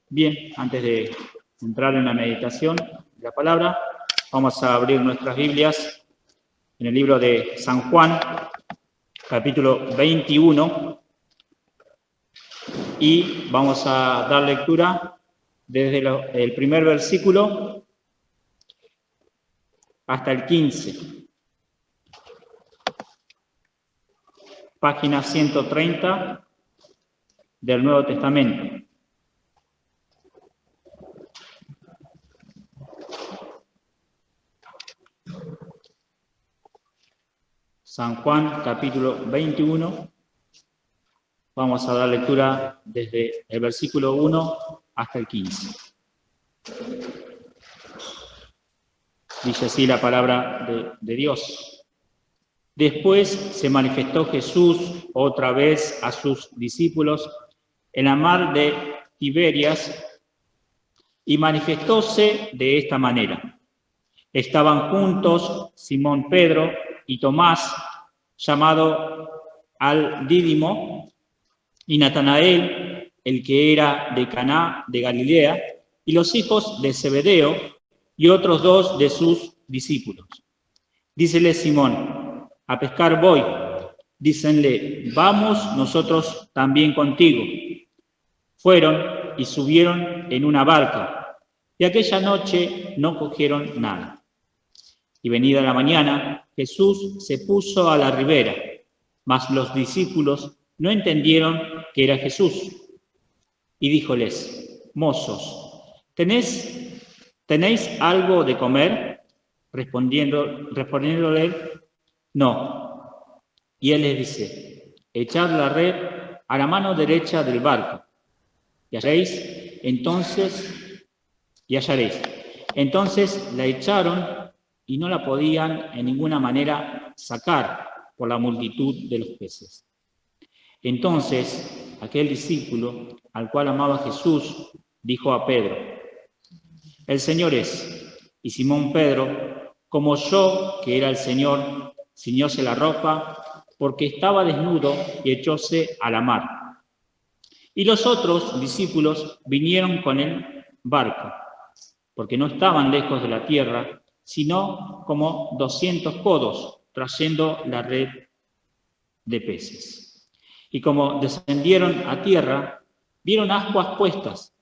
Bien, antes de entrar en la meditación de la palabra, vamos a abrir nuestras Biblias en el libro de San Juan, capítulo 21, y vamos a dar lectura desde el primer versículo hasta el 15. Página 130 del Nuevo Testamento. San Juan, capítulo 21. Vamos a dar lectura desde el versículo 1 hasta el 15. Dice así la palabra de Dios. Después se manifestó Jesús otra vez a sus discípulos en la mar de Tiberias y manifestóse de esta manera. Estaban juntos Simón Pedro y Tomás, llamado al Dídimo, y Natanael, el que era de Caná de Galilea, y los hijos de Zebedeo y otros dos de sus discípulos. Dícele Simón: a pescar voy. Dícenle: vamos nosotros también contigo. Fueron y subieron en una barca, y aquella noche no cogieron nada. Y venida la mañana, Jesús se puso a la ribera, mas los discípulos no entendieron que era Jesús. Y díjoles: mozos, ¿tenéis algo de comer? Respondiéndole: no. Y él les dice: echad la red a la mano derecha del barco, y hallaréis. Entonces la echaron y no la podían en ninguna manera sacar por la multitud de los peces. Entonces aquel discípulo, al cual amaba Jesús, dijo a Pedro: el Señor es. Y Simón Pedro, como oyó que era el Señor, ciñóse la ropa, porque estaba desnudo, y echóse a la mar. Y los otros discípulos vinieron con el barco, porque no estaban lejos de la tierra, sino como 200 codos, trayendo la red de peces. Y como descendieron a tierra, vieron ascuas puestas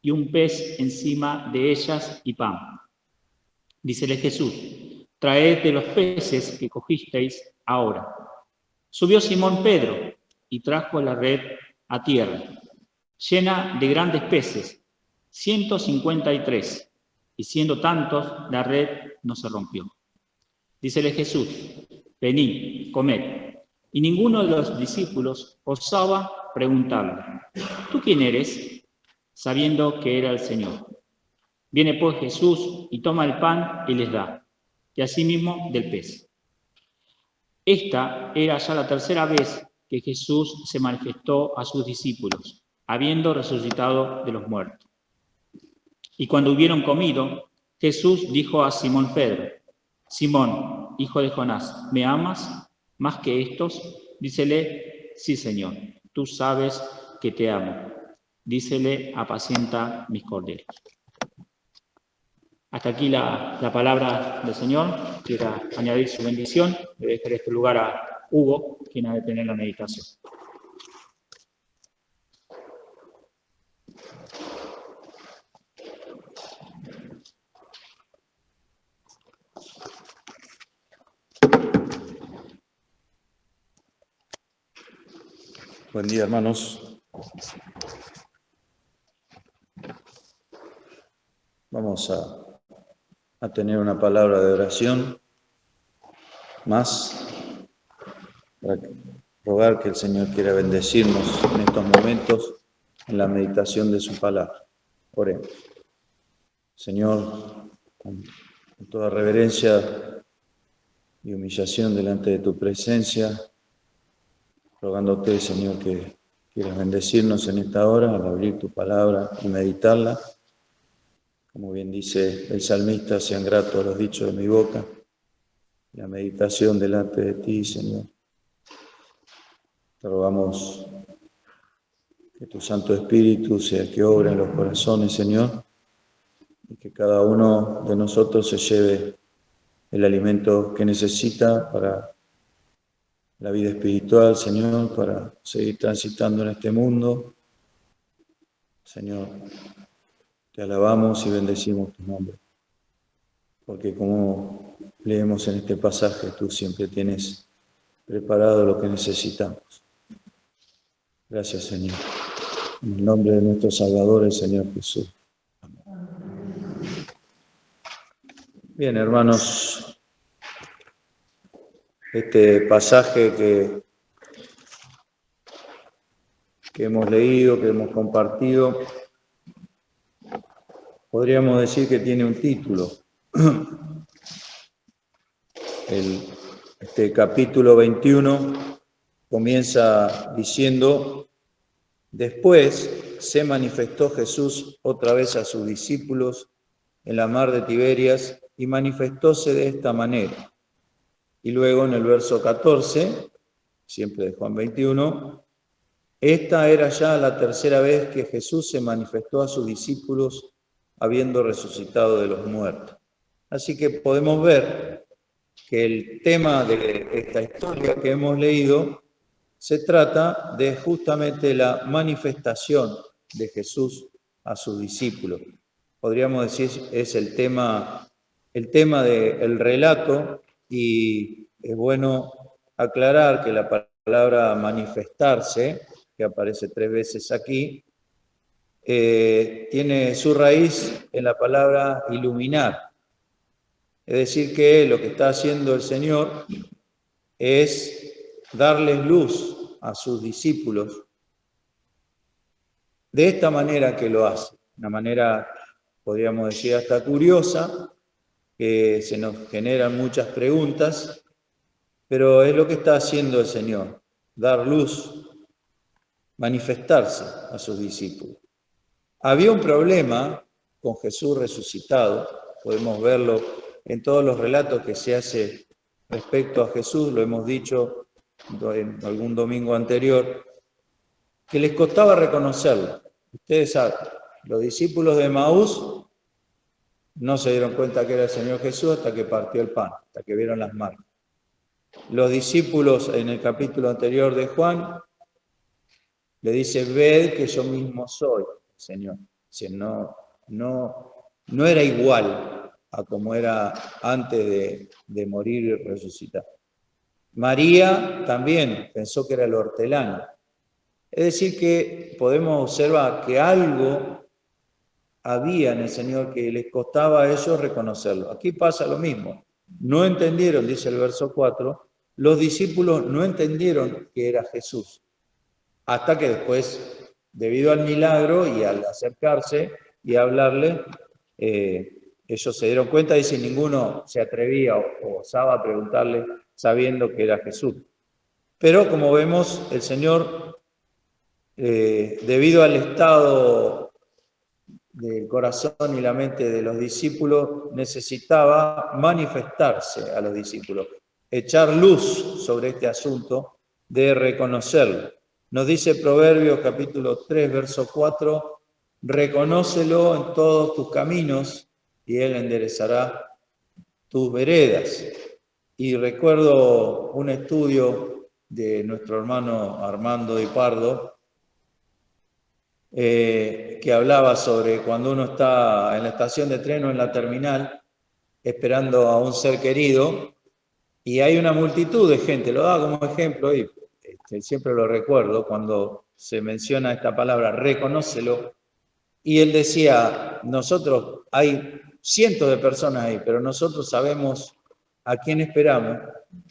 y un pez encima de ellas y pan. Dícele Jesús: traed de los peces que cogisteis ahora. Subió Simón Pedro y trajo la red a tierra, llena de grandes peces, 153, y siendo tantos, la red no se rompió. Dícele Jesús: venid, comed. Y ninguno de los discípulos osaba preguntarle: ¿tú quién eres? Sabiendo que era el Señor. Viene pues Jesús y toma el pan y les da, y asimismo del pez. Esta era ya la tercera vez que Jesús se manifestó a sus discípulos, habiendo resucitado de los muertos. Y cuando hubieron comido, Jesús dijo a Simón Pedro: Simón, hijo de Jonás, ¿me amas más que estos? Dícele: sí, Señor, tú sabes que te amo. Dícele: apacienta mis corderos. Hasta aquí la palabra del Señor. Quiero añadir su bendición. Le dejaré este lugar a Hugo, quien ha de tener la meditación. Buen día, hermanos. Vamos a tener una palabra de oración más para rogar que el Señor quiera bendecirnos en estos momentos en la meditación de su palabra. Oremos. Señor, con toda reverencia y humillación delante de tu presencia, rogándote, Señor, que quieras bendecirnos en esta hora al abrir tu palabra y meditarla. Como bien dice el salmista: sean gratos los dichos de mi boca, la meditación delante de ti, Señor. Te rogamos que tu Santo Espíritu sea el que obra en los corazones, Señor, y que cada uno de nosotros se lleve el alimento que necesita para la vida espiritual, Señor, para seguir transitando en este mundo. Señor, te alabamos y bendecimos tu nombre, porque como leemos en este pasaje, tú siempre tienes preparado lo que necesitamos. Gracias, Señor. En el nombre de nuestro Salvador, el Señor Jesús. Amén. Bien, hermanos, este pasaje que hemos leído, que hemos compartido, podríamos decir que tiene un título. Este capítulo 21 comienza diciendo: después se manifestó Jesús otra vez a sus discípulos en la mar de Tiberias y manifestóse de esta manera. Y luego en el verso 14, siempre de Juan 21, esta era ya la tercera vez que Jesús se manifestó a sus discípulos habiendo resucitado de los muertos. Así que podemos ver que el tema de esta historia que hemos leído se trata de justamente la manifestación de Jesús a sus discípulos. Podríamos decir, es el tema del relato, y es bueno aclarar que la palabra manifestarse, que aparece 3 veces aquí, tiene su raíz en la palabra iluminar. Es decir, que lo que está haciendo el Señor es darles luz a sus discípulos de esta manera que lo hace, una manera, podríamos decir, hasta curiosa, que se nos generan muchas preguntas, pero es lo que está haciendo el Señor, dar luz, manifestarse a sus discípulos. Había un problema con Jesús resucitado, podemos verlo en todos los relatos que se hace respecto a Jesús, lo hemos dicho en algún domingo anterior, que les costaba reconocerlo. Ustedes saben, los discípulos de Emaús no se dieron cuenta que era el Señor Jesús hasta que partió el pan, hasta que vieron las marcas. Los discípulos en el capítulo anterior de Juan le dice: ved que yo mismo soy, Señor. Si no era igual a como era antes de morir y resucitar. María también pensó que era el hortelano. Es decir, que podemos observar que algo había en el Señor que les costaba a ellos reconocerlo. Aquí pasa lo mismo. No entendieron, dice el verso 4, los discípulos no entendieron que era Jesús. Hasta que después, debido al milagro y al acercarse y hablarle, ellos se dieron cuenta y si ninguno se atrevía o osaba preguntarle sabiendo que era Jesús. Pero como vemos, el Señor, debido al estado del corazón y la mente de los discípulos, necesitaba manifestarse a los discípulos, echar luz sobre este asunto de reconocerlo. Nos dice Proverbios capítulo 3, verso 4, reconócelo en todos tus caminos y Él enderezará tus veredas. Y recuerdo un estudio de nuestro hermano Armando Di Pardo, que hablaba sobre cuando uno está en la estación de tren o en la terminal esperando a un ser querido y hay una multitud de gente, lo daba como ejemplo y siempre lo recuerdo cuando se menciona esta palabra, reconócelo, y él decía, nosotros, hay cientos de personas ahí, pero nosotros sabemos a quién esperamos,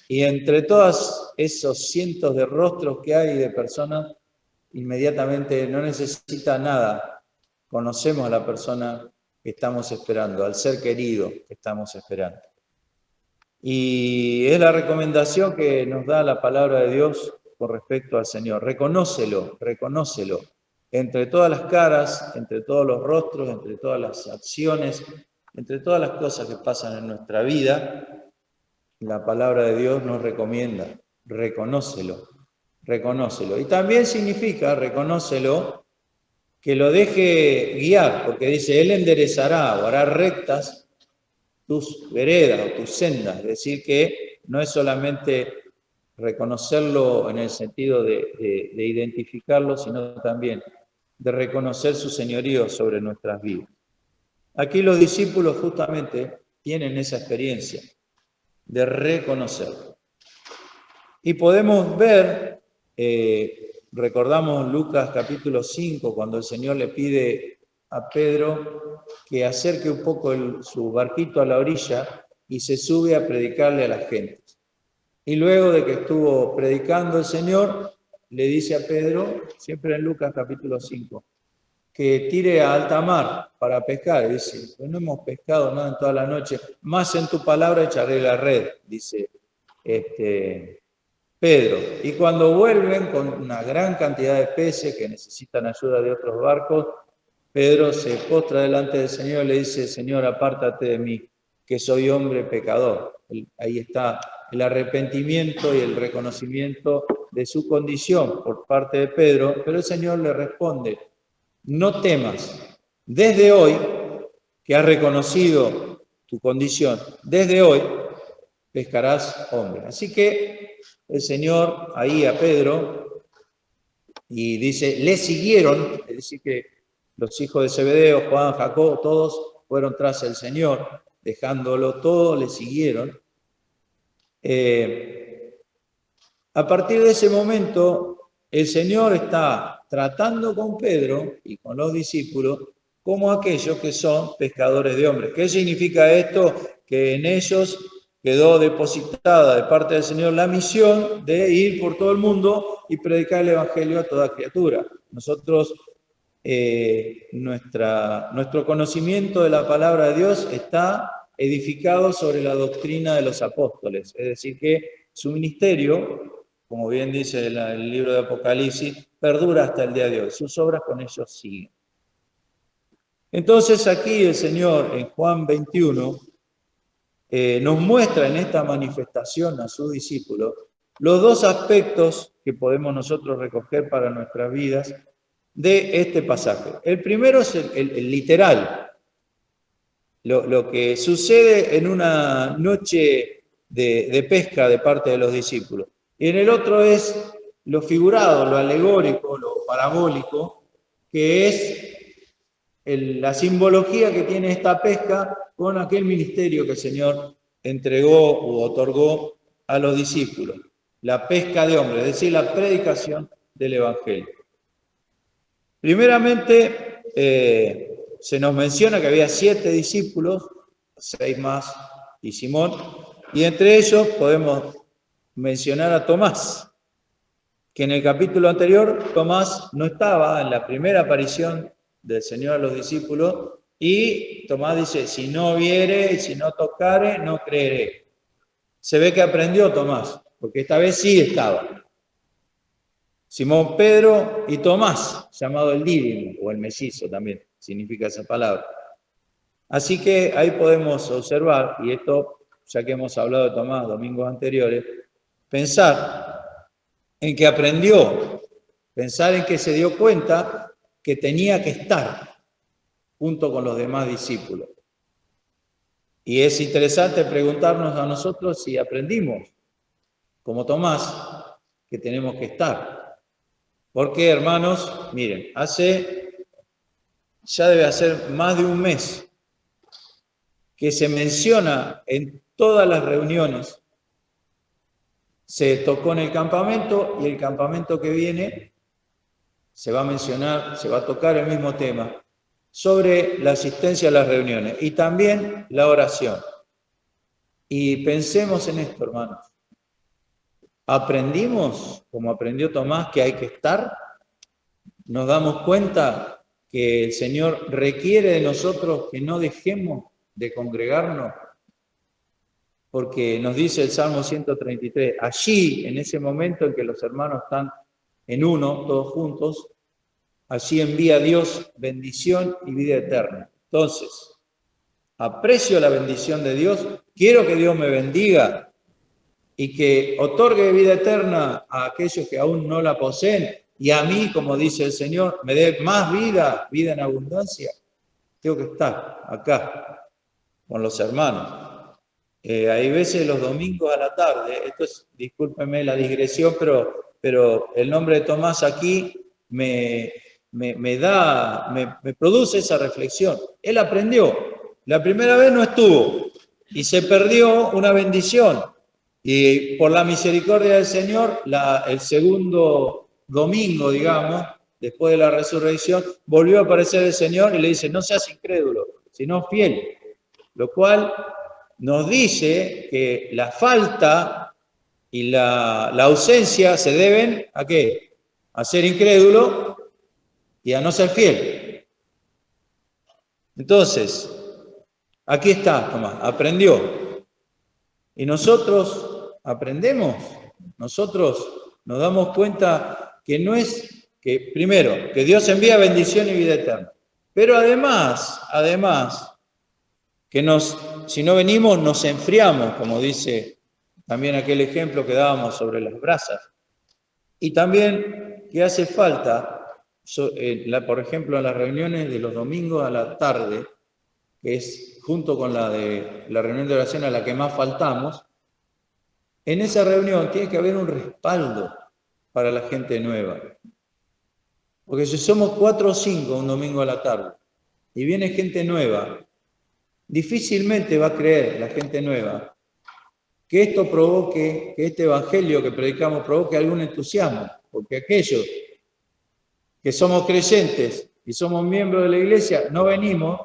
y entre todos esos cientos de rostros que hay de personas, inmediatamente no necesita nada, conocemos a la persona que estamos esperando, al ser querido que estamos esperando. Y es la recomendación que nos da la palabra de Dios con respecto al Señor. Reconócelo, reconócelo. Entre todas las caras, entre todos los rostros, entre todas las acciones, entre todas las cosas que pasan en nuestra vida, la palabra de Dios nos recomienda, reconócelo, reconócelo. Y también significa, reconócelo, que lo deje guiar, porque dice, Él enderezará o hará rectas tus veredas o tus sendas. Es decir, que no es solamente reconocerlo en el sentido de identificarlo, sino también de reconocer su señorío sobre nuestras vidas. Aquí los discípulos justamente tienen esa experiencia de reconocerlo. Y podemos ver, recordamos Lucas capítulo 5, cuando el Señor le pide a Pedro que acerque un poco su barquito a la orilla y se sube a predicarle a la gente. Y luego de que estuvo predicando el Señor, le dice a Pedro, siempre en Lucas capítulo 5, que tire a alta mar para pescar. Y dice, pues no hemos pescado nada en toda la noche, más en tu palabra echaré la red, dice Pedro. Y cuando vuelven con una gran cantidad de peces que necesitan ayuda de otros barcos, Pedro se postra delante del Señor y le dice, Señor, apártate de mí, que soy hombre pecador. Ahí está el arrepentimiento y el reconocimiento de su condición por parte de Pedro, pero el Señor le responde, no temas, desde hoy que has reconocido tu condición, desde hoy pescarás hombres. Así que el Señor ahí a Pedro, y dice, le siguieron, es decir que los hijos de Zebedeo, Juan, Jacob, todos fueron tras el Señor, dejándolo todo, le siguieron. A partir de ese momento, el Señor está tratando con Pedro y con los discípulos como aquellos que son pescadores de hombres. ¿Qué significa esto? Que en ellos quedó depositada de parte del Señor la misión de ir por todo el mundo y predicar el Evangelio a toda criatura. Nosotros, nuestro conocimiento de la palabra de Dios está edificado sobre la doctrina de los apóstoles, es decir, que su ministerio, como bien dice el libro de Apocalipsis, perdura hasta el día de hoy. Sus obras con ellos siguen. Entonces aquí el Señor en Juan 21 nos muestra en esta manifestación a sus discípulos los dos aspectos que podemos nosotros recoger para nuestras vidas de este pasaje. El primero es el literal, lo que sucede en una noche de pesca de parte de los discípulos. Y en el otro es lo figurado, lo alegórico, lo parabólico, que es la simbología que tiene esta pesca con aquel ministerio que el Señor entregó u otorgó a los discípulos. La pesca de hombres, es decir, la predicación del Evangelio. Primeramente, se nos menciona que había 7 discípulos, 6 más y Simón, y entre ellos podemos mencionar a Tomás, que en el capítulo anterior Tomás no estaba en la primera aparición del Señor a los discípulos, y Tomás dice, si no viere y si no tocare, no creeré. Se ve que aprendió Tomás, porque esta vez sí estaba. Simón Pedro y Tomás, llamado el Dídimo, o el mellizo también, significa esa palabra. Así que ahí podemos observar, y esto ya que hemos hablado de Tomás domingos anteriores, pensar en que aprendió, pensar en que se dio cuenta que tenía que estar junto con los demás discípulos. Y es interesante preguntarnos a nosotros si aprendimos, como Tomás, que tenemos que estar. Porque, hermanos, miren, ya debe hacer más de un mes que se menciona en todas las reuniones, se tocó en el campamento y el campamento que viene se va a mencionar, se va a tocar el mismo tema, sobre la asistencia a las reuniones y también la oración. Y pensemos en esto, hermanos. ¿Aprendimos, como aprendió Tomás, que hay que estar? ¿Nos damos cuenta que el Señor requiere de nosotros que no dejemos de congregarnos? Porque nos dice el Salmo 133, allí, en ese momento en que los hermanos están en uno, todos juntos, allí envía Dios bendición y vida eterna. Entonces, aprecio la bendición de Dios, quiero que Dios me bendiga y que otorgue vida eterna a aquellos que aún no la poseen, y a mí, como dice el Señor, me dé más vida, vida en abundancia, tengo que estar acá con los hermanos. Hay veces los domingos a la tarde, esto es, discúlpenme la digresión, pero el nombre de Tomás aquí me produce esa reflexión. Él aprendió, la primera vez no estuvo y se perdió una bendición. Y por la misericordia del Señor, el segundo domingo, digamos, después de la resurrección, volvió a aparecer el Señor y le dice, no seas incrédulo, sino fiel. Lo cual nos dice que la falta y la ausencia se deben ¿a qué? A ser incrédulo y a no ser fiel. Entonces, aquí está, Tomás, aprendió. Y nosotros aprendemos, nosotros nos damos cuenta que no es, que primero, que Dios envía bendición y vida eterna. Pero además, que si no venimos nos enfriamos, como dice también aquel ejemplo que dábamos sobre las brasas. Y también que hace falta, por ejemplo, en las reuniones de los domingos a la tarde, que es junto con la de la reunión de oración a la que más faltamos, en esa reunión tiene que haber un respaldo para la gente nueva. Porque si somos 4 o 5 un domingo a la tarde y viene gente nueva, difícilmente va a creer la gente nueva que esto provoque, que este evangelio que predicamos provoque algún entusiasmo, porque aquellos que somos creyentes y somos miembros de la iglesia no venimos,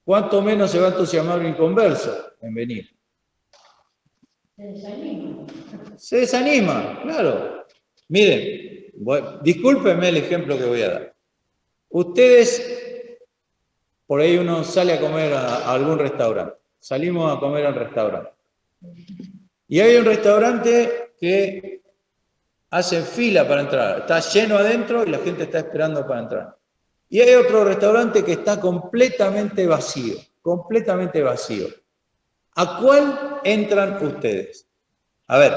¿cuánto menos se va a entusiasmar un inconverso en venir? Se desanima, claro. Miren, discúlpenme el ejemplo que voy a dar. Ustedes, por ahí uno sale a comer a algún restaurante. Salimos a comer al restaurante. Y hay un restaurante que hacen fila para entrar. Está lleno adentro y la gente está esperando para entrar. Y hay otro restaurante que está completamente vacío. Completamente vacío. ¿A cuál entran ustedes? A ver.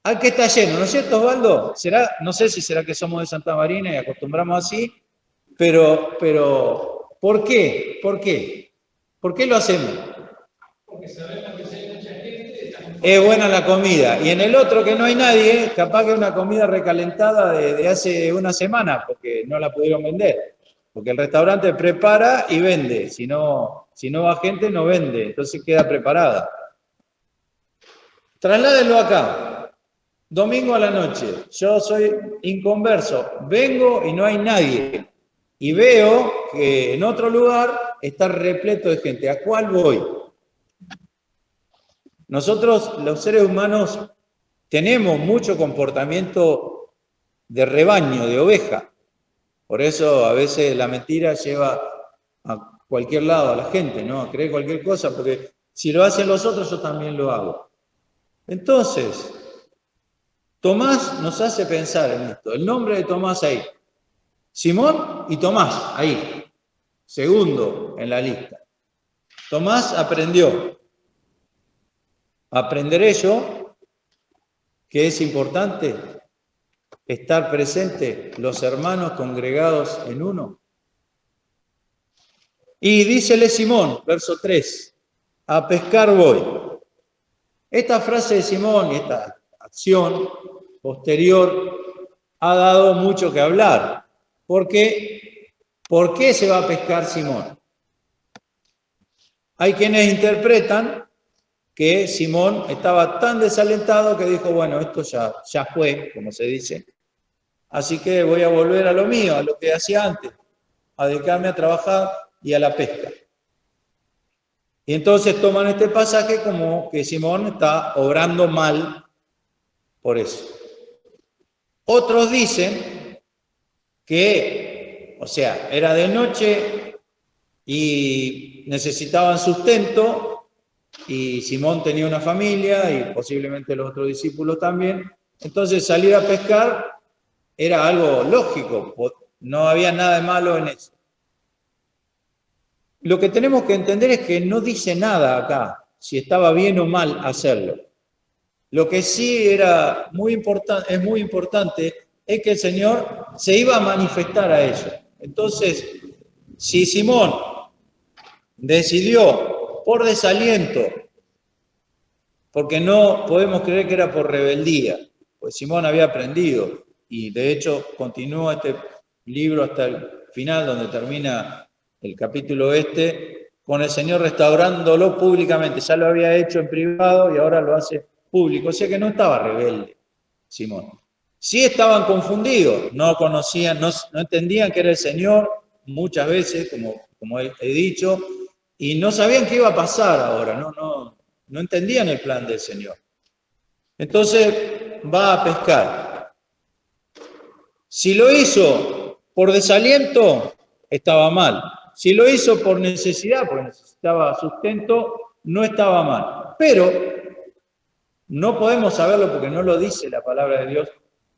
Al que está lleno, ¿no es cierto, Osvaldo? No sé si será que somos de Santa Marina y acostumbramos así, pero ¿por qué? ¿Por qué? ¿Por qué lo hacemos? Porque sabemos que si hay mucha gente, es buena la comida. Y en el otro que no hay nadie, capaz que es una comida recalentada de hace una semana, porque no la pudieron vender. Porque el restaurante prepara y vende. Si no va gente, no vende. Entonces queda preparada. Trasládenlo acá. Domingo a la noche. Yo soy inconverso. Vengo y no hay nadie. Y veo que en otro lugar está repleto de gente. ¿A cuál voy? Nosotros, los seres humanos, tenemos mucho comportamiento de rebaño, de oveja. Por eso a veces la mentira lleva a cualquier lado a la gente, ¿no? A creer cualquier cosa, porque si lo hacen los otros, yo también lo hago. Entonces, Tomás nos hace pensar en esto. El nombre de Tomás ahí. Simón y Tomás, ahí. Segundo en la lista. Tomás aprendió. Aprenderé yo que es importante estar presente los hermanos congregados en uno. Y dícele Simón, verso 3, a pescar voy. Esta frase de Simón y esta acción posterior ha dado mucho que hablar. ¿Por qué? ¿Por qué se va a pescar Simón? Hay quienes interpretan que Simón estaba tan desalentado que dijo, bueno, esto ya fue, como se dice, así que voy a volver a lo mío, a lo que hacía antes, a dedicarme a trabajar y a la pesca. Y entonces toman este pasaje como que Simón está obrando mal por eso. Otros dicen que, o sea, era de noche y necesitaban sustento, y Simón tenía una familia y posiblemente los otros discípulos también. Entonces salir a pescar era algo lógico, no había nada de malo en eso. Lo que tenemos que entender es que no dice nada acá, si estaba bien o mal hacerlo. Lo que sí era muy importante es que el Señor se iba a manifestar a ellos. Entonces, si Simón decidió por desaliento, porque no podemos creer que era por rebeldía, pues Simón había aprendido y de hecho continúa este libro hasta el final donde termina el capítulo con el Señor restaurándolo públicamente. Ya lo había hecho en privado y ahora lo hace público, o sea que no estaba rebelde Simón. Sí estaban confundidos, no conocían, no entendían que era el Señor muchas veces, como he dicho, y no sabían qué iba a pasar ahora, no entendían el plan del Señor. Entonces va a pescar. Si lo hizo por desaliento, estaba mal. Si lo hizo por necesidad, porque necesitaba sustento, no estaba mal. Pero no podemos saberlo porque no lo dice la palabra de Dios,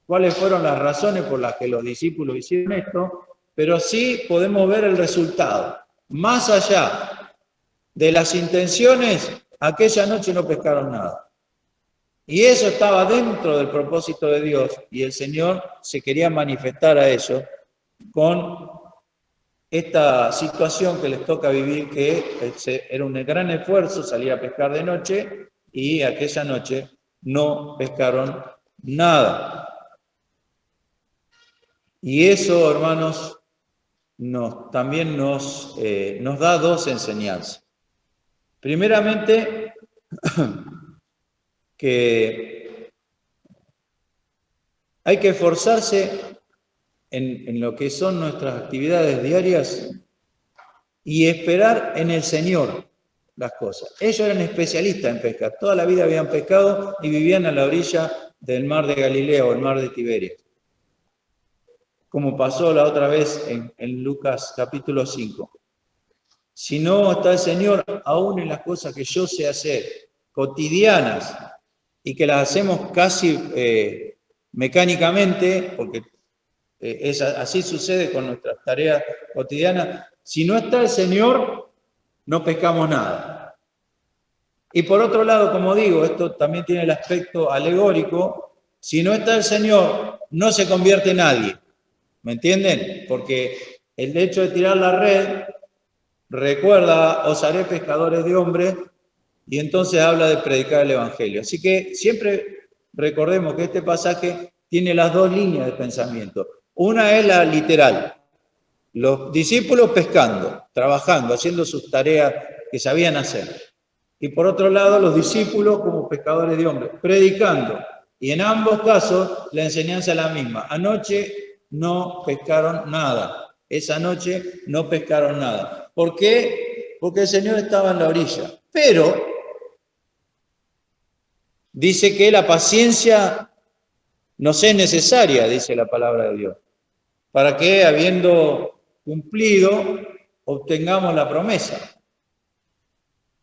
cuáles fueron las razones por las que los discípulos hicieron esto, pero sí podemos ver el resultado. Más allá de las intenciones, aquella noche no pescaron nada. Y eso estaba dentro del propósito de Dios y el Señor se quería manifestar a ellos con esta situación que les toca vivir, que era un gran esfuerzo salir a pescar de noche y aquella noche no pescaron nada. Y eso, hermanos, también nos da dos enseñanzas. Primeramente, que hay que esforzarse en lo que son nuestras actividades diarias y esperar en el Señor las cosas. Ellos eran especialistas en pescar, toda la vida habían pescado y vivían a la orilla del mar de Galilea o el mar de Tiberias, como pasó la otra vez en Lucas capítulo 5. Si no está el Señor, aún en las cosas que yo sé hacer, cotidianas, y que las hacemos casi mecánicamente, porque así sucede con nuestras tareas cotidianas, si no está el Señor, no pescamos nada. Y por otro lado, como digo, esto también tiene el aspecto alegórico, si no está el Señor, no se convierte nadie. ¿Me entienden? Porque el hecho de tirar la red recuerda, os haré pescadores de hombres, y entonces habla de predicar el Evangelio. Así que siempre recordemos que este pasaje tiene las dos líneas de pensamiento. Una es la literal, los discípulos pescando, trabajando, haciendo sus tareas que sabían hacer. Y por otro lado, los discípulos como pescadores de hombres, predicando. Y en ambos casos la enseñanza es la misma. Anoche no pescaron nada. Esa noche no pescaron nada. ¿Por qué? Porque el Señor estaba en la orilla. Pero dice que la paciencia nos es necesaria, dice la palabra de Dios, para que, habiendo cumplido, obtengamos la promesa.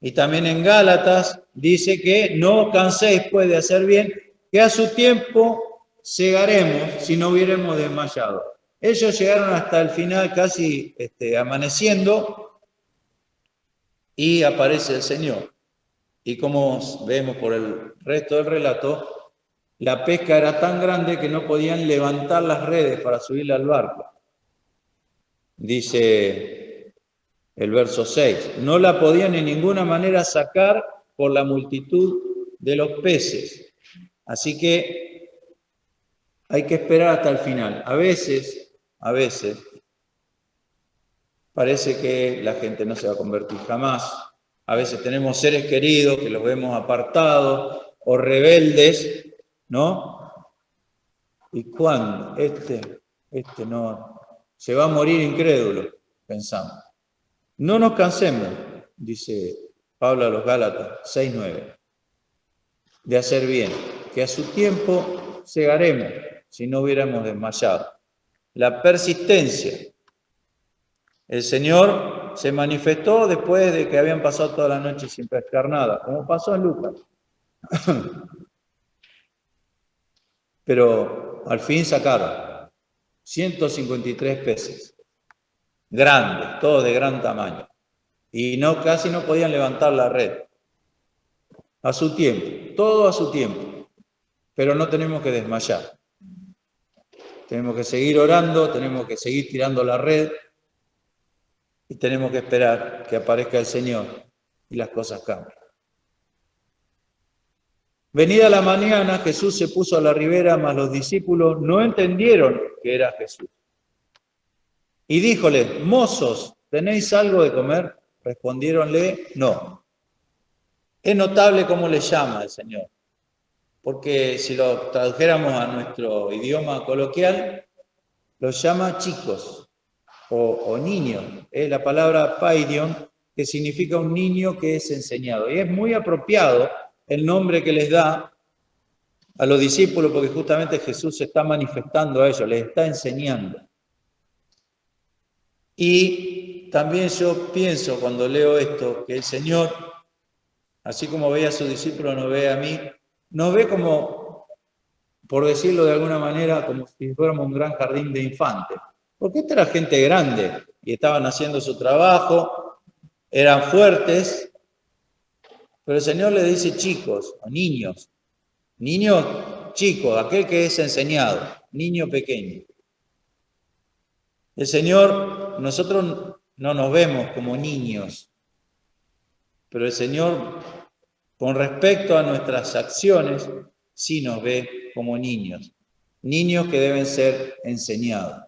Y también en Gálatas dice que no canséis pues de hacer bien, que a su tiempo segaremos si no hubiéramos desmayado. Ellos llegaron hasta el final casi amaneciendo y aparece el Señor. Y como vemos por el resto del relato, la pesca era tan grande que no podían levantar las redes para subirla al barco. Dice el verso 6, no la podían en ninguna manera sacar por la multitud de los peces. Así que hay que esperar hasta el final. A veces, parece que la gente no se va a convertir jamás. A veces tenemos seres queridos que los vemos apartados o rebeldes, ¿no? ¿Y cuándo? No, se va a morir incrédulo, pensamos. No nos cansemos, dice Pablo a los Gálatas 6:9, de hacer bien, que a su tiempo segaremos si no hubiéramos desmayado. La persistencia. El Señor se manifestó después de que habían pasado toda la noche sin pescar nada, como pasó en Lucas. Pero al fin sacaron 153 peces, grandes, todos de gran tamaño, y casi no podían levantar la red. A su tiempo, todo a su tiempo. pero no tenemos que desmayar. Tenemos que seguir orando, tenemos que seguir tirando la red y tenemos que esperar que aparezca el Señor y las cosas cambien. Venida la mañana, Jesús se puso a la ribera, mas los discípulos no entendieron que era Jesús. Y díjole: mozos, ¿tenéis algo de comer? Respondiéronle: no. Es notable cómo le llama el Señor, porque si lo tradujéramos a nuestro idioma coloquial, los llama chicos o niños. Es la palabra paidion, que significa un niño que es enseñado. Y es muy apropiado el nombre que les da a los discípulos, porque justamente Jesús se está manifestando a ellos, les está enseñando. Y también yo pienso cuando leo esto, que el Señor, así como ve a sus discípulos, nos ve a mí, nos ve como, por decirlo de alguna manera, como si fuéramos un gran jardín de infantes. Porque esta era gente grande y estaban haciendo su trabajo, eran fuertes, pero el Señor le dice chicos o niños. Niño chico, aquel que es enseñado, niño pequeño. El Señor, nosotros no nos vemos como niños, pero el Señor, con respecto a nuestras acciones, sí nos ve como niños. Niños que deben ser enseñados.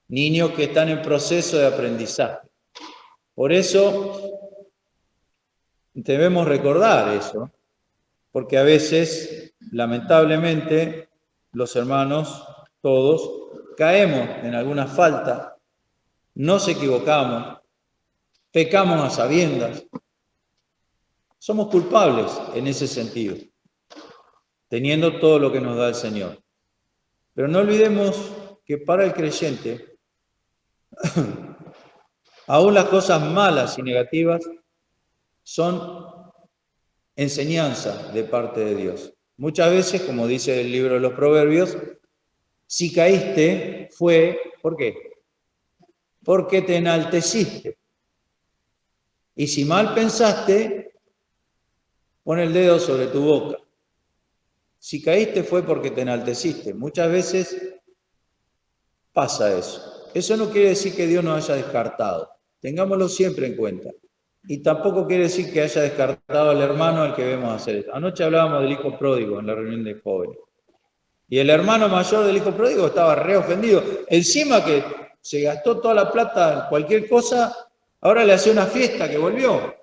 Niños que están en proceso de aprendizaje. Por eso debemos recordar eso, porque a veces, lamentablemente, los hermanos, todos, caemos en alguna falta, nos equivocamos, pecamos a sabiendas. Somos culpables en ese sentido, teniendo todo lo que nos da el Señor. Pero no olvidemos que para el creyente, aún las cosas malas y negativas son enseñanza de parte de Dios. Muchas veces, como dice el libro de los Proverbios, si caíste fue, ¿por qué? Porque te enalteciste. Y si mal pensaste, pon el dedo sobre tu boca. Si caíste fue porque te enalteciste. Muchas veces pasa eso. Eso no quiere decir que Dios nos haya descartado. Tengámoslo siempre en cuenta. Y tampoco quiere decir que haya descartado al hermano al que vemos hacer esto. Anoche hablábamos del hijo pródigo en la reunión de jóvenes. Y el hermano mayor del hijo pródigo estaba re ofendido. Encima que se gastó toda la plata en cualquier cosa, ahora le hace una fiesta que volvió.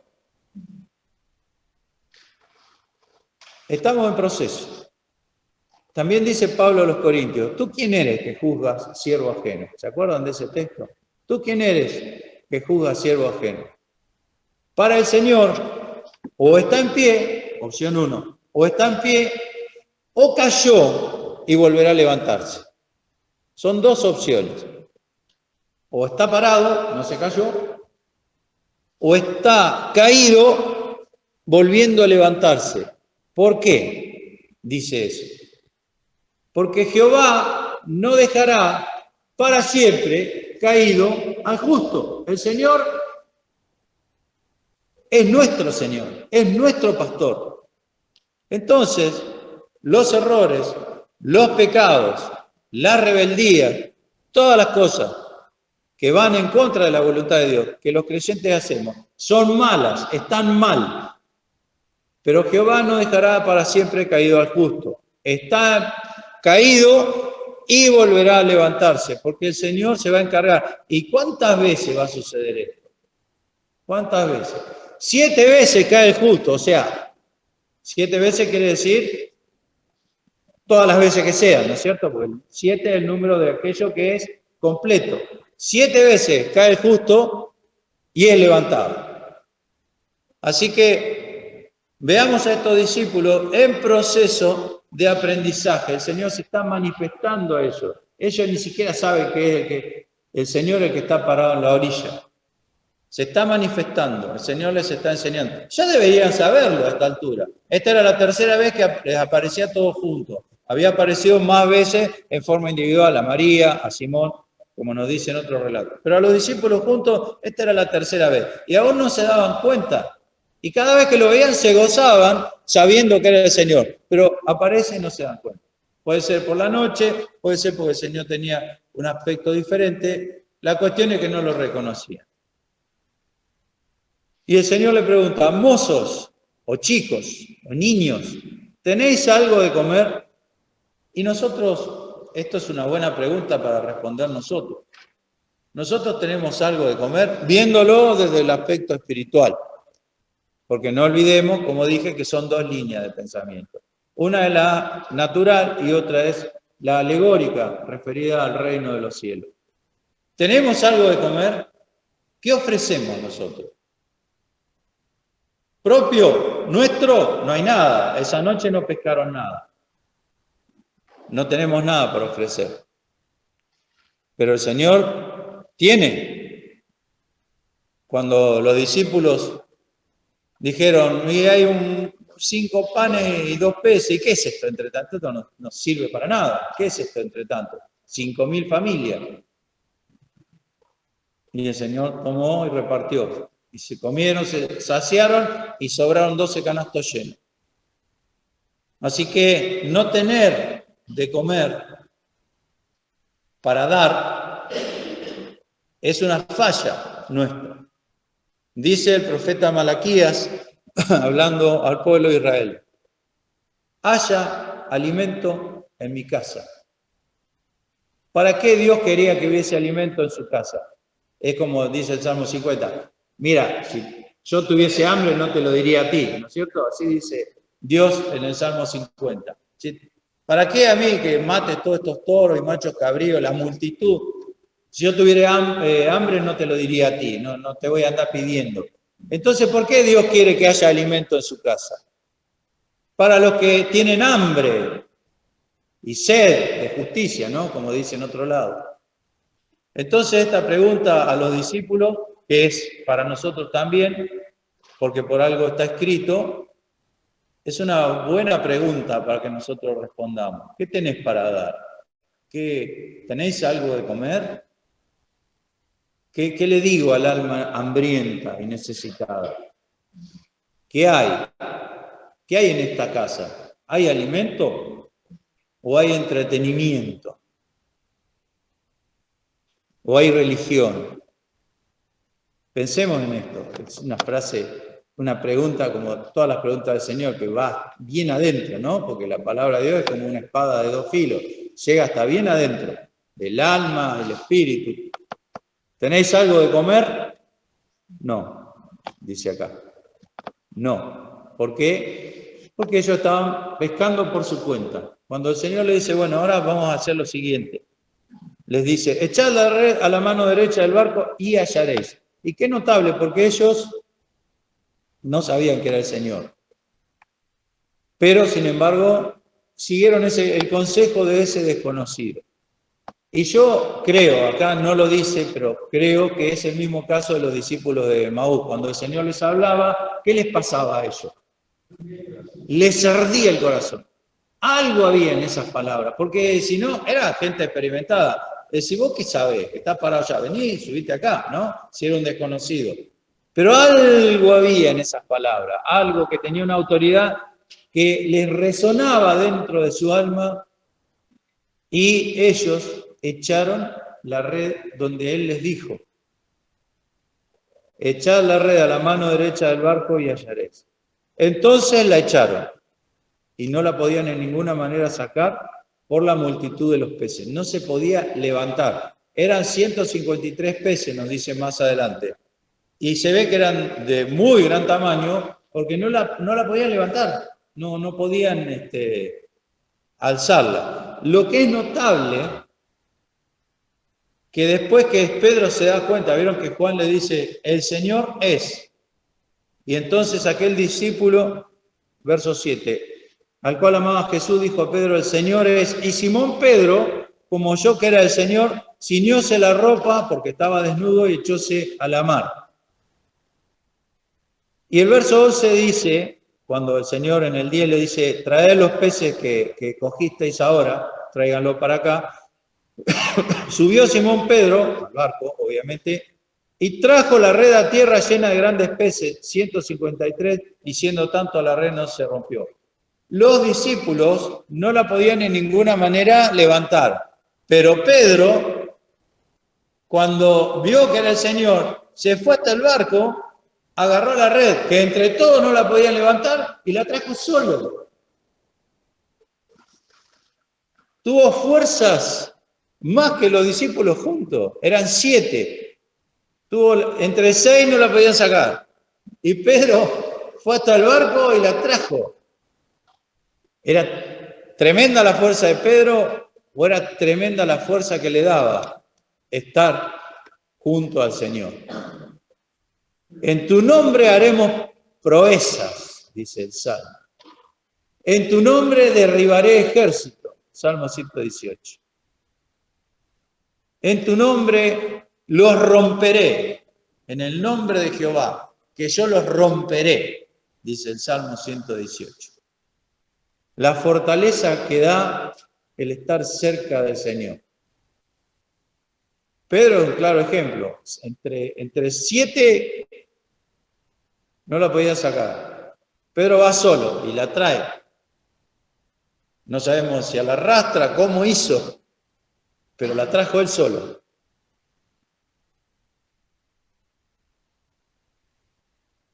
Estamos en proceso. También dice Pablo a los Corintios: ¿tú quién eres que juzgas siervo ajeno? ¿Se acuerdan de ese texto? ¿Tú quién eres que juzgas siervo ajeno? Para el Señor, o está en pie, opción 1, o está en pie, o cayó y volverá a levantarse. Son dos opciones. O está parado, no se cayó, o está caído, volviendo a levantarse. ¿Por qué dice eso? Porque Jehová no dejará para siempre caído al justo. El Señor es nuestro Señor, es nuestro pastor. Entonces, los errores, los pecados, la rebeldía, todas las cosas que van en contra de la voluntad de Dios, que los creyentes hacemos, son malas, están mal. Pero Jehová no dejará para siempre caído al justo. Está caído y volverá a levantarse, porque el Señor se va a encargar. ¿Y cuántas veces va a suceder esto? ¿Cuántas veces? 7 veces cae el justo, o sea, 7 veces quiere decir todas las veces que sean, ¿no es cierto? Porque 7 es el número de aquello que es completo. 7 veces cae el justo y es levantado. Así que veamos a estos discípulos en proceso de aprendizaje. El Señor se está manifestando a ellos. Ellos ni siquiera saben que es el Señor el que está parado en la orilla. Se está manifestando, el Señor les está enseñando. Ya deberían saberlo a esta altura. Esta era la tercera vez que les aparecía todos juntos. Había aparecido más veces en forma individual a María, a Simón, como nos dice en otro relato. Pero a los discípulos juntos, esta era la tercera vez. Y aún no se daban cuenta Y cada vez que lo veían se gozaban sabiendo que era el Señor. Pero aparece y no se dan cuenta. Puede ser por la noche, puede ser porque el Señor tenía un aspecto diferente. La cuestión es que no lo reconocían. Y el Señor le pregunta, mozos, o chicos, o niños, ¿tenéis algo de comer? Y nosotros, esto es una buena pregunta para responder nosotros. Nosotros tenemos algo de comer, viéndolo desde el aspecto espiritual. Porque no olvidemos, como dije, que son dos líneas de pensamiento. Una es la natural y otra es la alegórica, referida al reino de los cielos. ¿Tenemos algo de comer? ¿Qué ofrecemos nosotros? Propio, nuestro, no hay nada. Esa noche no pescaron nada. No tenemos nada para ofrecer. Pero el Señor tiene. Cuando los discípulos dijeron, y hay 5 panes y 2 peces, ¿y qué es esto entre tanto? Esto no sirve para nada. ¿Qué es esto entre tanto? 5.000 familias. Y el Señor tomó y repartió. Y se comieron, se saciaron y sobraron 12 canastos llenos. Así que no tener de comer para dar es una falla nuestra. Dice el profeta Malaquías, hablando al pueblo de Israel, haya alimento en mi casa. ¿Para qué Dios quería que hubiese alimento en su casa? Es como dice el Salmo 50. Mira, si yo tuviese hambre no te lo diría a ti, ¿no es cierto? Así dice Dios en el Salmo 50. ¿Para qué a mí que mates todos estos toros y machos cabríos, la multitud? Si yo tuviera hambre no te lo diría a ti, no te voy a andar pidiendo. Entonces, ¿por qué Dios quiere que haya alimento en su casa? Para los que tienen hambre y sed de justicia, ¿no? Como dice en otro lado. Entonces, esta pregunta a los discípulos, que es para nosotros también, porque por algo está escrito, es una buena pregunta para que nosotros respondamos. ¿Qué tenés para dar? ¿Tenéis algo de comer? ¿Qué le digo al alma hambrienta y necesitada? ¿Qué hay? ¿Qué hay en esta casa? ¿Hay alimento o hay entretenimiento? ¿O hay religión? Pensemos en esto. Es una frase, una pregunta como todas las preguntas del Señor, que va bien adentro, ¿no? Porque la palabra de Dios es como una espada de 2 filos. Llega hasta bien adentro, del alma, del espíritu. ¿Tenéis algo de comer? No, dice acá. No. ¿Por qué? Porque ellos estaban pescando por su cuenta. Cuando el Señor le dice, bueno, ahora vamos a hacer lo siguiente. Les dice, echad la red a la mano derecha del barco y hallaréis. Y qué notable, porque ellos no sabían que era el Señor. Pero, sin embargo, siguieron el consejo de ese desconocido. Y yo creo, acá no lo dice, pero creo que es el mismo caso de los discípulos de Emaús. Cuando el Señor les hablaba, ¿qué les pasaba a ellos? Les ardía el corazón. Algo había en esas palabras, porque si no, era gente experimentada. Si vos qué sabés, que estás parado allá, vení, subite acá, ¿no? Si era un desconocido. Pero algo había en esas palabras, algo que tenía una autoridad que les resonaba dentro de su alma y ellos echaron la red donde él les dijo. Echad la red a la mano derecha del barco y hallaréis. Entonces la echaron y no la podían en ninguna manera sacar por la multitud de los peces. No se podía levantar. Eran 153 peces, nos dice más adelante. Y se ve que eran de muy gran tamaño porque no la podían levantar. No podían alzarla. Lo que es notable, que después que Pedro se da cuenta, vieron que Juan le dice, el Señor es. Y entonces aquel discípulo, verso 7, al cual amaba Jesús, dijo a Pedro, el Señor es. Y Simón Pedro, como oyó que era el Señor, ciñóse la ropa porque estaba desnudo y echóse a la mar. Y el verso 11 dice, cuando el Señor en el 10 le dice, traed los peces que cogisteis ahora, tráiganlo para acá, subió Simón Pedro, al barco, obviamente, Y trajo la red a tierra llena de grandes peces, 153, y siendo tanto la red no se rompió. Los discípulos no la podían en ninguna manera levantar, pero Pedro, cuando vio que era el Señor, se fue hasta el barco, agarró la red, que entre todos no la podían levantar, y la trajo solo. Tuvo fuerzas más que los discípulos juntos, eran 7. Entre 6 no la podían sacar. Y Pedro fue hasta el barco y la trajo. ¿Era tremenda la fuerza de Pedro o era tremenda la fuerza que le daba estar junto al Señor? En tu nombre haremos proezas, dice el Salmo. En tu nombre derribaré ejército, Salmo 118. En tu nombre los romperé, en el nombre de Jehová, que yo los romperé, dice el Salmo 118. La fortaleza que da el estar cerca del Señor. Pedro es un claro ejemplo. Entre 7 no la podía sacar. Pedro va solo y la trae. No sabemos si la arrastra, cómo hizo, pero la trajo él solo.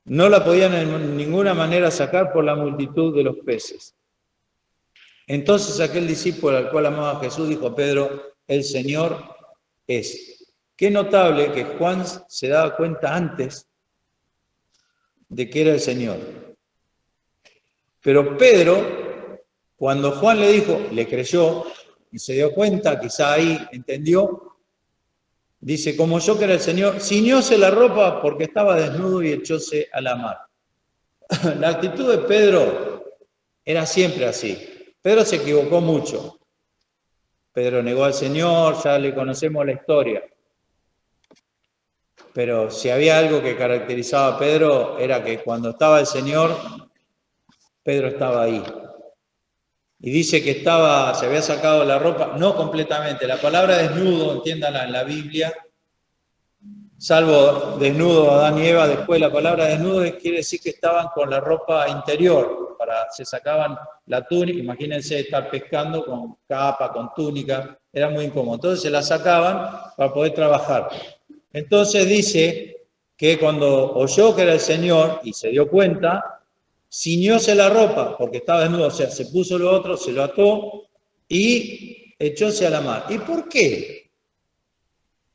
No la podían en ninguna manera sacar por la multitud de los peces. Entonces aquel discípulo al cual amaba Jesús dijo a Pedro, el Señor es. Qué notable que Juan se daba cuenta antes de que era el Señor. Pero Pedro, cuando Juan le dijo, le creyó y se dio cuenta, quizá ahí entendió, dice, como yo que era el Señor, ciñóse la ropa porque estaba desnudo y echóse a la mar. La actitud de Pedro era siempre así. Pedro se equivocó mucho. Pedro negó al Señor, ya le conocemos la historia. Pero si había algo que caracterizaba a Pedro, era que cuando estaba el Señor, Pedro estaba ahí. Y dice que se había sacado la ropa, no completamente. La palabra desnudo, entiéndala en la Biblia, salvo desnudo Adán y Eva, después la palabra desnudo quiere decir que estaban con la ropa interior, se sacaban la túnica, imagínense estar pescando con capa, con túnica, era muy incómodo. Entonces se la sacaban para poder trabajar. Entonces dice que cuando oyó que era el Señor y se dio cuenta, ciñóse la ropa porque estaba desnudo, o sea, se puso lo otro, se lo ató y echóse a la mar. ¿Y por qué?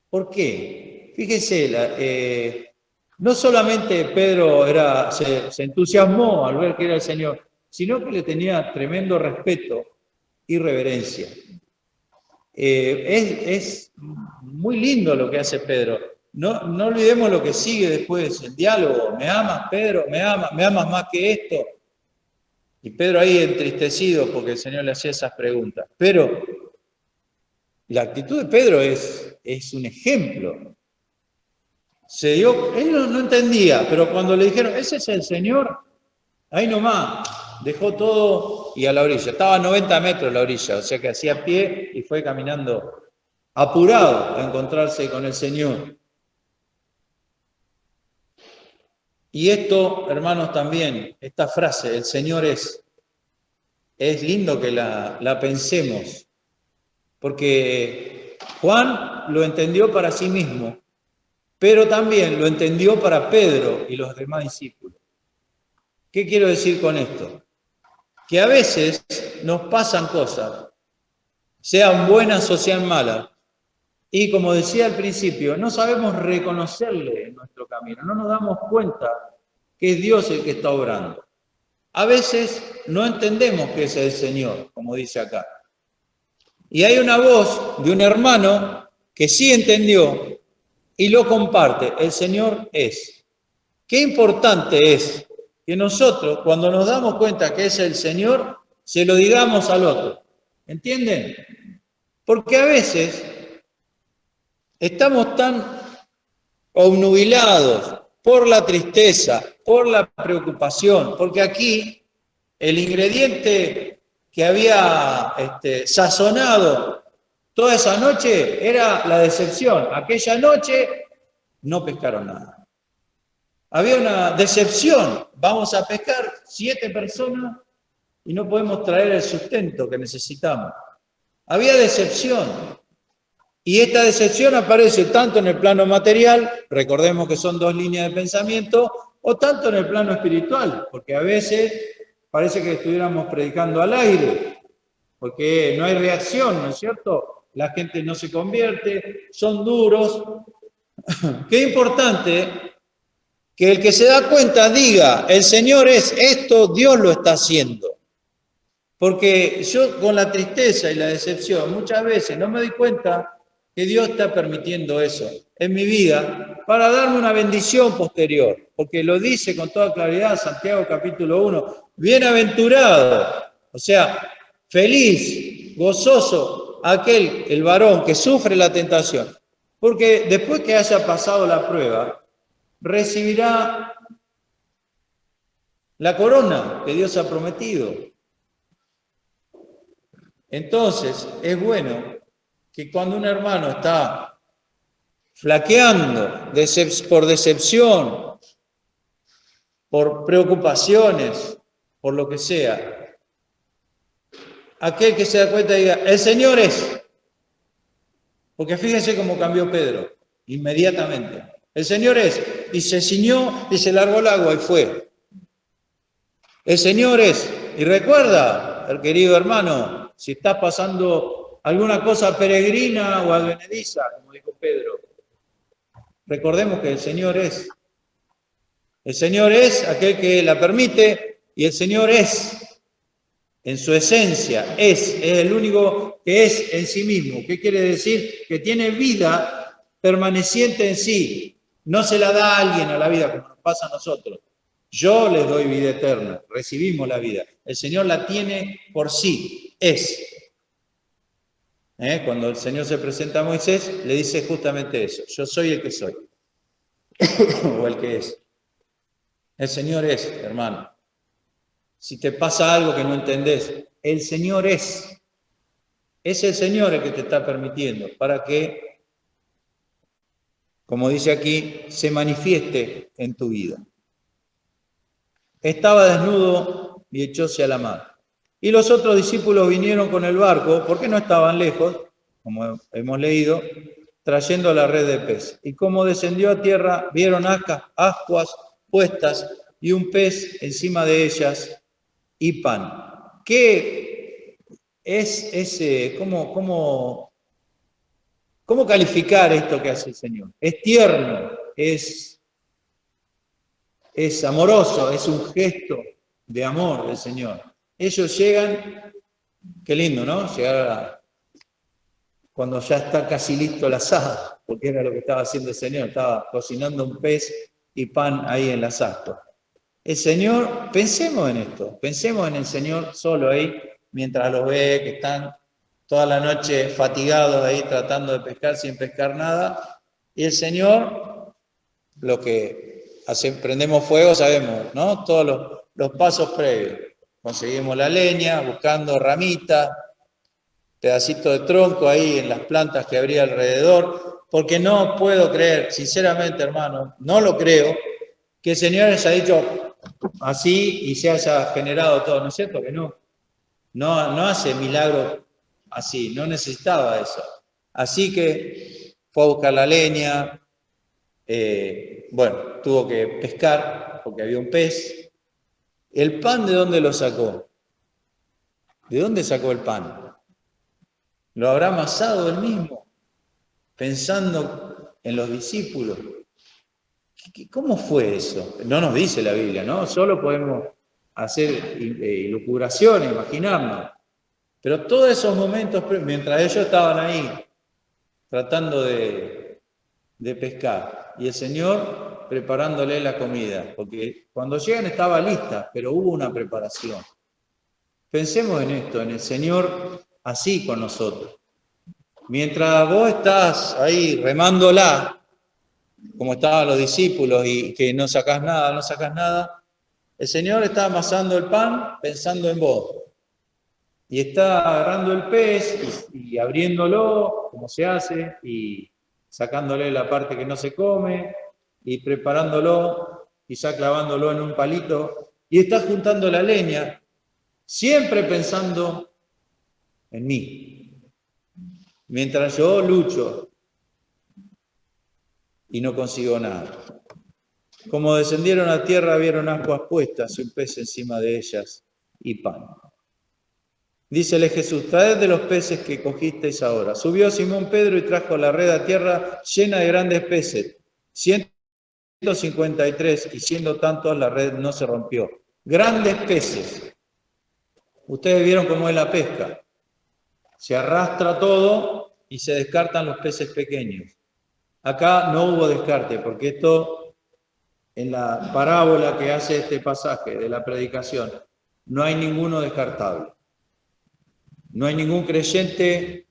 ¿Por qué? Fíjese, no solamente Pedro se entusiasmó al ver que era el Señor, sino que le tenía tremendo respeto y reverencia. Es muy lindo lo que hace Pedro. No olvidemos lo que sigue después, el diálogo. ¿Me amas, Pedro? ¿Me amas más que esto? Y Pedro ahí entristecido porque el Señor le hacía esas preguntas. Pero la actitud de Pedro es un ejemplo. Él no entendía, pero cuando le dijeron, ese es el Señor, ahí nomás, dejó todo y a la orilla. Estaba a 90 metros la orilla, o sea que hacía pie y fue caminando apurado a encontrarse con el Señor. Y esto, hermanos, también, esta frase, el Señor es lindo que la pensemos, porque Juan lo entendió para sí mismo, pero también lo entendió para Pedro y los demás discípulos. ¿Qué quiero decir con esto? Que a veces nos pasan cosas, sean buenas o sean malas, y como decía al principio, no sabemos reconocerle en nuestro camino, no nos damos cuenta que es Dios el que está obrando. A veces no entendemos que es el Señor, como dice acá. Y hay una voz de un hermano que sí entendió y lo comparte. El Señor es. Qué importante es que nosotros, cuando nos damos cuenta que es el Señor, se lo digamos al otro. ¿Entienden? Porque a veces estamos tan obnubilados por la tristeza, por la preocupación, porque aquí el ingrediente que había sazonado toda esa noche era la decepción. Aquella noche no pescaron nada. Había una decepción, vamos a pescar 7 personas y no podemos traer el sustento que necesitamos. Había decepción. Y esta decepción aparece tanto en el plano material, recordemos que son 2 líneas de pensamiento, o tanto en el plano espiritual, porque a veces parece que estuviéramos predicando al aire, porque no hay reacción, ¿no es cierto? La gente no se convierte, son duros. Qué importante que el que se da cuenta diga, el Señor es esto, Dios lo está haciendo. Porque yo con la tristeza y la decepción muchas veces no me doy cuenta que Dios está permitiendo eso en mi vida para darme una bendición posterior. Porque lo dice con toda claridad Santiago capítulo 1, bienaventurado, o sea, feliz, gozoso, el varón que sufre la tentación. Porque después que haya pasado la prueba, recibirá la corona que Dios ha prometido. Entonces, es bueno que cuando un hermano está flaqueando por decepción, por preocupaciones, por lo que sea, aquel que se da cuenta diga, el Señor es. Porque fíjense cómo cambió Pedro, inmediatamente. El Señor es, y se ciñó y se largó el agua y fue. El Señor es, y recuerda, el querido hermano, si está pasando alguna cosa peregrina o advenediza, como dijo Pedro, recordemos que el Señor es. El Señor es aquel que la permite y el Señor es, en su esencia, es el único que es en sí mismo. ¿Qué quiere decir? Que tiene vida permaneciente en sí. No se la da a alguien a la vida como nos pasa a nosotros. Yo les doy vida eterna, recibimos la vida. El Señor la tiene por sí, es. Cuando el Señor se presenta a Moisés, le dice justamente eso. Yo soy el que soy. O el que es. El Señor es, hermano. Si te pasa algo que no entendés, el Señor es. Es el Señor el que te está permitiendo para que, como dice aquí, se manifieste en tu vida. Estaba desnudo y echóse a la mar. Y los otros discípulos vinieron con el barco, porque no estaban lejos, como hemos leído, trayendo la red de pez. Y como descendió a tierra, vieron ascuas puestas y un pez encima de ellas y pan. ¿Qué es ese? ¿Cómo calificar esto que hace el Señor? Es tierno, es amoroso, es un gesto de amor del Señor. Ellos llegan, qué lindo, ¿no? Llegar cuando ya está casi listo el asado, porque era lo que estaba haciendo el Señor, estaba cocinando un pez y pan ahí en las ascuas. El Señor, pensemos en esto, pensemos en el Señor solo ahí, mientras los ve que están toda la noche fatigados ahí tratando de pescar sin pescar nada, y el Señor, lo que prendemos fuego, sabemos, ¿no? Todos los pasos previos. Conseguimos la leña, buscando ramitas, pedacitos de tronco ahí en las plantas que habría alrededor, porque no puedo creer, sinceramente, hermano, no lo creo, que el Señor les haya dicho así y se haya generado todo, ¿no es cierto? Que no hace milagros así, no necesitaba eso. Así que fue a buscar la leña, tuvo que pescar porque había un pez. ¿El pan de dónde lo sacó? ¿De dónde sacó el pan? ¿Lo habrá amasado él mismo? Pensando en los discípulos. ¿Cómo fue eso? No nos dice la Biblia, ¿no? Solo podemos hacer lucubraciones, imaginarnos. Pero todos esos momentos, mientras ellos estaban ahí, tratando de pescar, y el Señor preparándole la comida, porque cuando llegan estaba lista, pero hubo una preparación. Pensemos en esto, en el Señor así con nosotros. Mientras vos estás ahí remándola, como estaban los discípulos y que no sacás nada, el Señor está amasando el pan pensando en vos. Y está agarrando el pez y abriéndolo, como se hace, y sacándole la parte que no se come y preparándolo, quizá clavándolo en un palito, y está juntando la leña, siempre pensando en mí. Mientras yo lucho y no consigo nada. Como descendieron a tierra, vieron ascuas puestas y un pez encima de ellas y pan. Dícele Jesús, traed de los peces que cogisteis ahora. Subió Simón Pedro y trajo la red a tierra llena de grandes peces, 153, y siendo tantos la red no se rompió. Grandes peces. Ustedes vieron cómo es la pesca. Se arrastra todo y se descartan los peces pequeños. Acá no hubo descarte, porque esto, en la parábola que hace este pasaje de la predicación, no hay ninguno descartable. No hay ningún creyente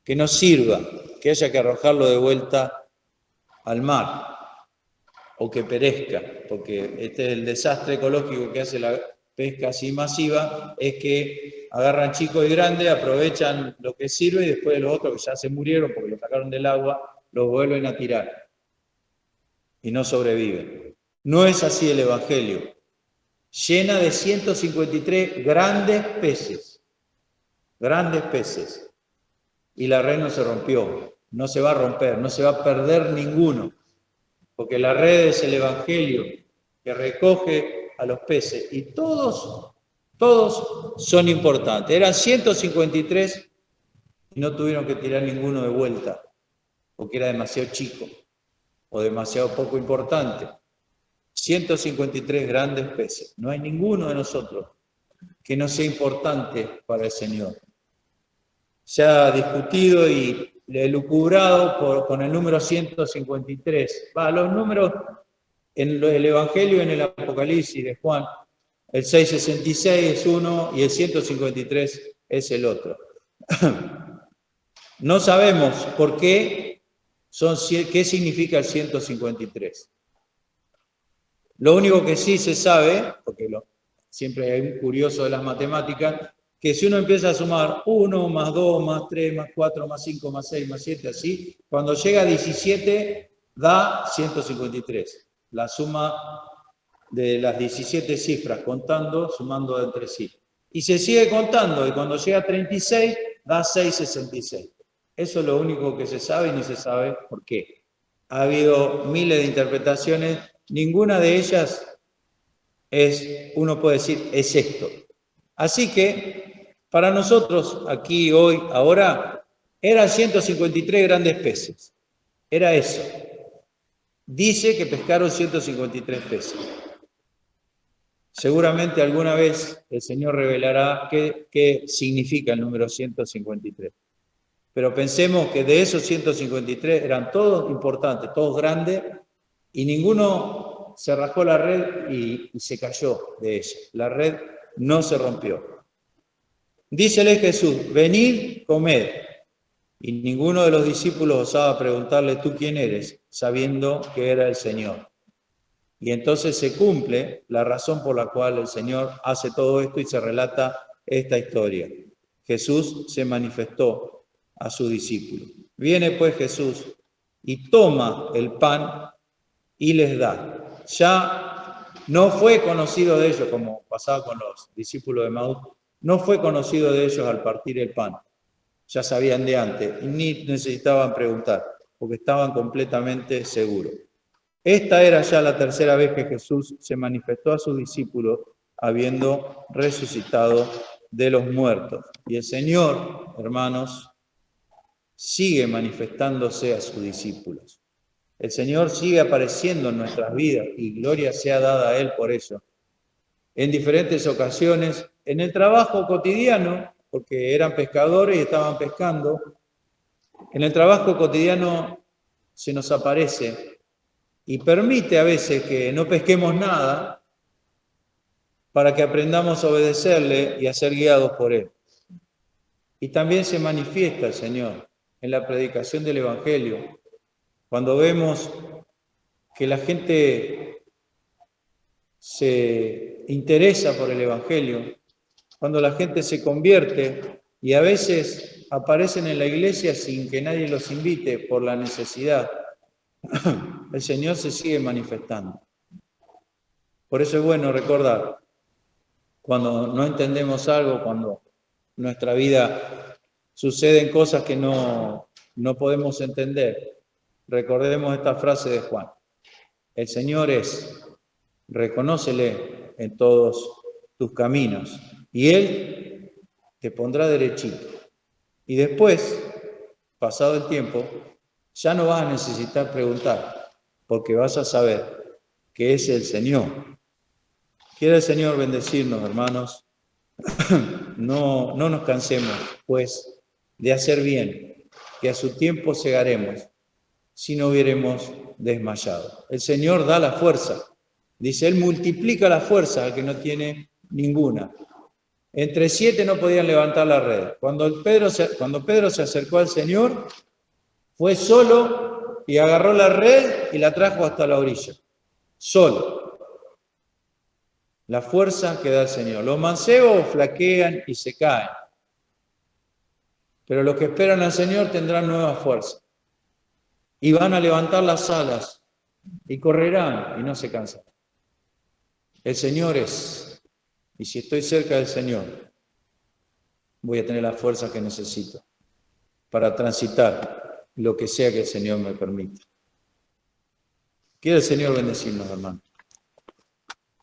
que nos sirva, que haya que arrojarlo de vuelta al mar o que perezca, porque este es el desastre ecológico que hace la pesca así masiva, es que agarran chicos y grandes, aprovechan lo que sirve y después los otros que ya se murieron porque lo sacaron del agua, los vuelven a tirar y no sobreviven. No es así el Evangelio. Llena de 153 grandes peces, y la red no se rompió, no se va a romper, no se va a perder ninguno, porque la red es el Evangelio que recoge a los peces, y todos son importantes. Eran 153 y no tuvieron que tirar ninguno de vuelta, porque era demasiado chico o demasiado poco importante. 153 grandes peces. No hay ninguno de nosotros que no sea importante para el Señor. Se ha discutido y elucubrado con el número 153. Los números en el Evangelio y en el Apocalipsis de Juan, el 666 es uno y el 153 es el otro. No sabemos por qué qué significa el 153. Lo único que sí se sabe, porque siempre hay un curioso de las matemáticas, que si uno empieza a sumar 1 más 2 más 3 más 4 más 5 más 6 más 7, así, cuando llega a 17 da 153. La suma de las 17 cifras, sumando entre sí. Y se sigue contando, y cuando llega a 36 da 666. Eso es lo único que se sabe y ni se sabe por qué. Ha habido miles de interpretaciones, ninguna de ellas uno puede decir, es esto. Así que, para nosotros, aquí, hoy, ahora, eran 153 grandes peces. Era eso. Dice que pescaron 153 peces. Seguramente alguna vez el Señor revelará qué significa el número 153. Pero pensemos que de esos 153 eran todos importantes, todos grandes, y ninguno se rajó la red y se cayó de ella. La red no se rompió. Dícele Jesús, venid, comed. Y ninguno de los discípulos osaba preguntarle, ¿tú quién eres?, sabiendo que era el Señor. Y entonces se cumple la razón por la cual el Señor hace todo esto y se relata esta historia. Jesús se manifestó a su discípulo. Viene pues Jesús y toma el pan y les da. Ya no fue conocido de ellos, como pasaba con los discípulos de Maús, no fue conocido de ellos al partir el pan. Ya sabían de antes, ni necesitaban preguntar, porque estaban completamente seguros. Esta era ya la tercera vez que Jesús se manifestó a sus discípulos, habiendo resucitado de los muertos. Y el Señor, hermanos, sigue manifestándose a sus discípulos. El Señor sigue apareciendo en nuestras vidas y gloria sea dada a Él por eso. En diferentes ocasiones, en el trabajo cotidiano, porque eran pescadores y estaban pescando, en el trabajo cotidiano se nos aparece y permite a veces que no pesquemos nada para que aprendamos a obedecerle y a ser guiados por Él. Y también se manifiesta el Señor en la predicación del Evangelio, cuando vemos que la gente se interesa por el Evangelio, cuando la gente se convierte y a veces aparecen en la iglesia sin que nadie los invite por la necesidad, el Señor se sigue manifestando. Por eso es bueno recordar, cuando no entendemos algo, cuando en nuestra vida suceden cosas que no podemos entender, recordemos esta frase de Juan. El Señor es, reconócele en todos tus caminos y Él te pondrá derechito. Y después, pasado el tiempo, ya no vas a necesitar preguntar, porque vas a saber que es el Señor. Quiere el Señor bendecirnos, hermanos. No nos cansemos, pues, de hacer bien, que a su tiempo segaremos, si no hubiéramos desmayado. El Señor da la fuerza. Dice, Él multiplica la fuerza al que no tiene ninguna. Entre 7 no podían levantar la red. Cuando Pedro se acercó al Señor, fue solo y agarró la red y la trajo hasta la orilla. Solo. La fuerza que da el Señor. Los mancebos flaquean y se caen. Pero los que esperan al Señor tendrán nueva fuerza. Y van a levantar las alas y correrán y no se cansan. El Señor es. Y si estoy cerca del Señor, voy a tener la fuerza que necesito para transitar lo que sea que el Señor me permita. Quiere el Señor bendecirnos, hermanos.